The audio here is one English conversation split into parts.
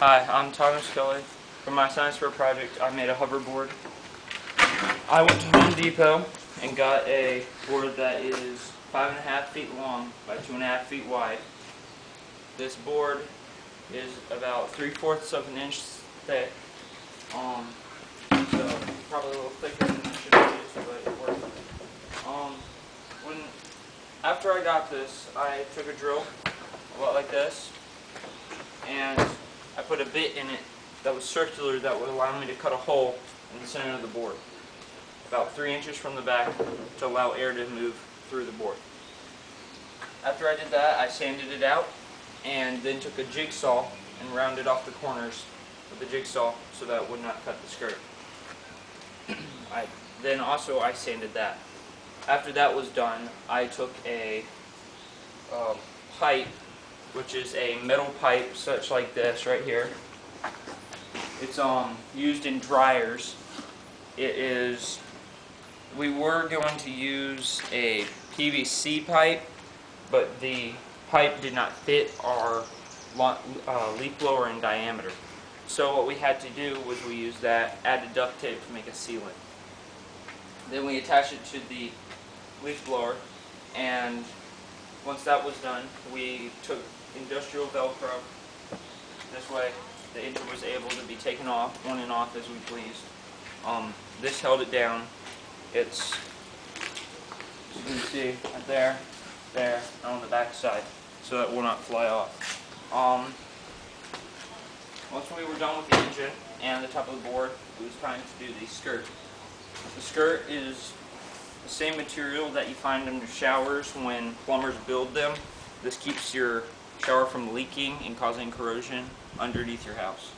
Hi, I'm Thomas Kelly. For my science fair project, I made a hoverboard. I went to Home Depot and got a board that is 5.5 feet long by 2.5 feet wide. This board is about 3/4 of an inch thick. So probably a little thicker than it should be, but it works. After I got this, I took a drill, a lot like this, and I put a bit in it that was circular that would allow me to cut a hole in the center of the board, about 3 inches from the back, to allow air to move through the board. After I did that, I sanded it out and then took a jigsaw and rounded off the corners with the jigsaw so that it would not cut the skirt. Then I sanded that. After that was done, I took a pipe, which is a metal pipe such like this right here. It's used in dryers. We were going to use a PVC pipe, but the pipe did not fit our leaf blower in diameter. So what we had to do was we used that, added duct tape to make a sealant. Then we attached it to the leaf blower, and once that was done, we took industrial Velcro. This way the engine was able to be taken off, on and off as we pleased. This held it down. It's, as you can see, right there, and on the back side, so that it will not fly off. Once we were done with the engine and the top of the board, it was time to do the skirt. The skirt is the same material that you find under showers when plumbers build them. This keeps your shower from leaking and causing corrosion underneath your house.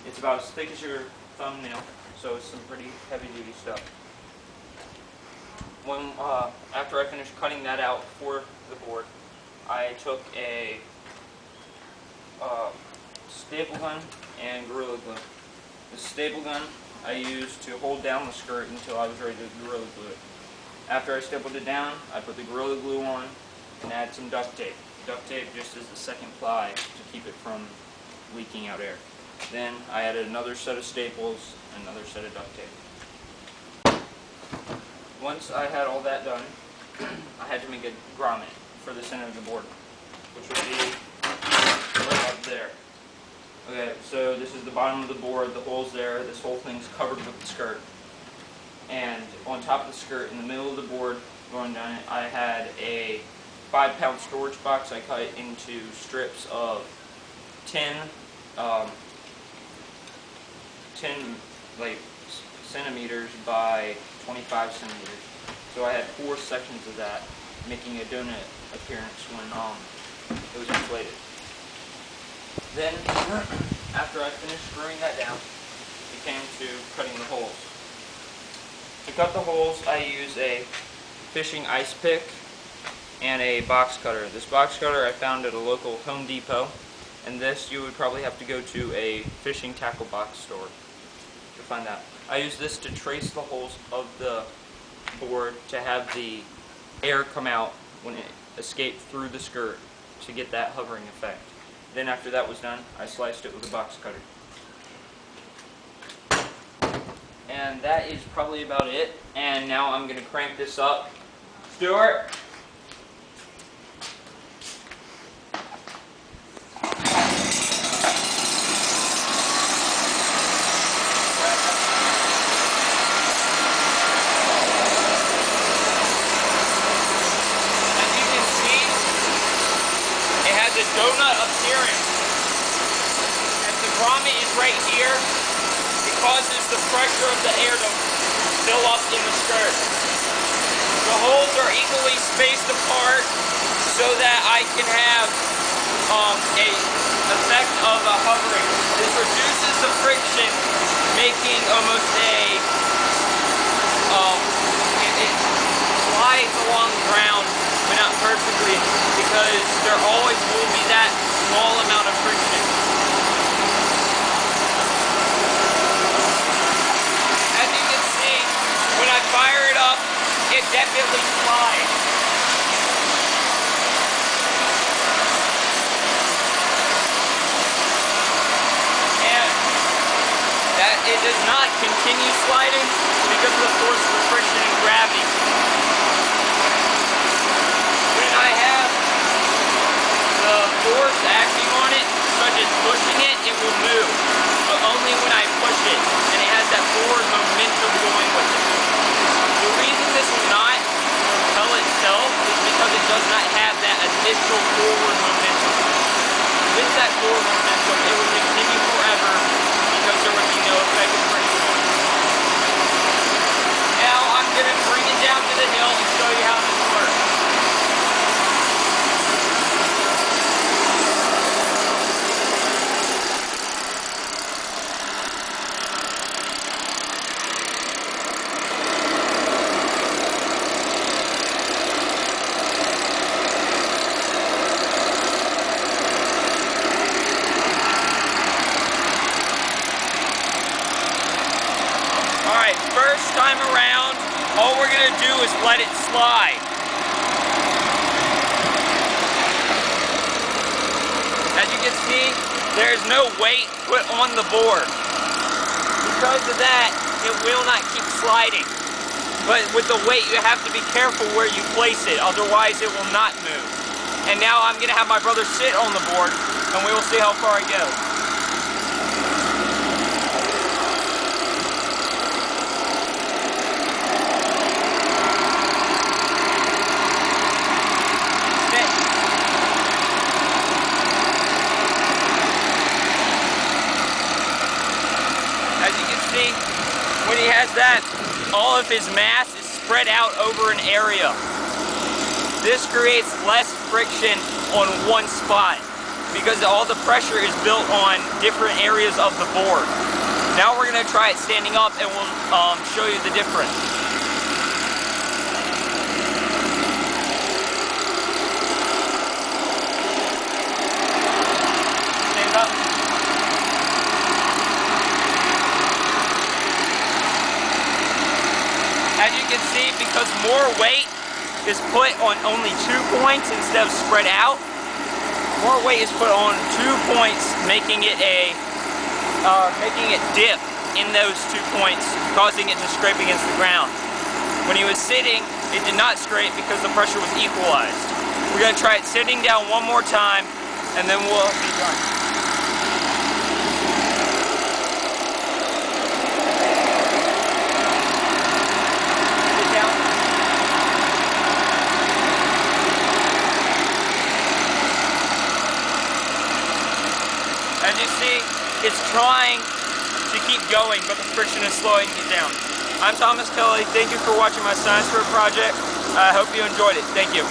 It's about as thick as your thumbnail, so it's some pretty heavy-duty stuff. After I finished cutting that out for the board, I took a staple gun and Gorilla Glue. The staple gun I used to hold down the skirt until I was ready to Gorilla Glue it. After I stapled it down, I put the Gorilla Glue on and added some duct tape. Duct tape just as the second ply to keep it from leaking out air. Then I added another set of staples and another set of duct tape. Once I had all that done, I had to make a grommet for the center of the board, which would be right up there. Okay, so this is the bottom of the board, the hole's there, this whole thing's covered with the skirt. And on top of the skirt, in the middle of the board, going down it, I had a 5-pound storage box. I cut it into strips of 10 centimeters by 25 centimeters. So I had 4 sections of that, making a donut appearance when it was inflated. Then, after I finished screwing that down, it came to cutting the holes. To cut the holes, I use a fishing ice pick and a box cutter. This box cutter I found at a local Home Depot, and this you would probably have to go to a fishing tackle box store to find that. I use this to trace the holes of the board to have the air come out when it escaped through the skirt to get that hovering effect. Then after that was done, I sliced it with a box cutter. And that is probably about it. And now I'm going to crank this up. Stuart? Donut appearance. As the grommet is right here, it causes the pressure of the air to fill up in the skirt. The holes are equally spaced apart so that I can have a effect of a hovering. This reduces the friction, making almost it slides along the ground, but not perfectly, because there always will be that small amount of friction. As you can see, when I fire it up, it definitely slides. not continue sliding because of the force of the friction and gravity. When I have the force acting on it, such as pushing it, it will move. But only when I push it, and it has that forward momentum going with it. The reason this will not propel itself is because it does not have that initial forward momentum. With that forward momentum, it will continue forever because there would be no effective friction on it. Now I'm going to bring it down to the hill and show you how this works. Alright, first time around, all we're going to do is let it slide. As you can see, there's no weight put on the board. Because of that, it will not keep sliding. But with the weight, you have to be careful where you place it, otherwise it will not move. And now I'm going to have my brother sit on the board, and we will see how far it goes. As you can see, when he has that, all of his mass is spread out over an area. This creates less friction on one spot because all the pressure is built on different areas of the board. Now we're going to try it standing up and we'll show you the difference. Stand up. As you can see, because more weight is put on only 2 points instead of spread out, more weight is put on 2 points, making it dip in those 2 points, causing it to scrape against the ground. When he was sitting, it did not scrape because the pressure was equalized. We're going to try it sitting down one more time, and then we'll be done. As you see, it's trying to keep going, but the friction is slowing it down. I'm Thomas Kelly. Thank you for watching my science fair project. I hope you enjoyed it. Thank you.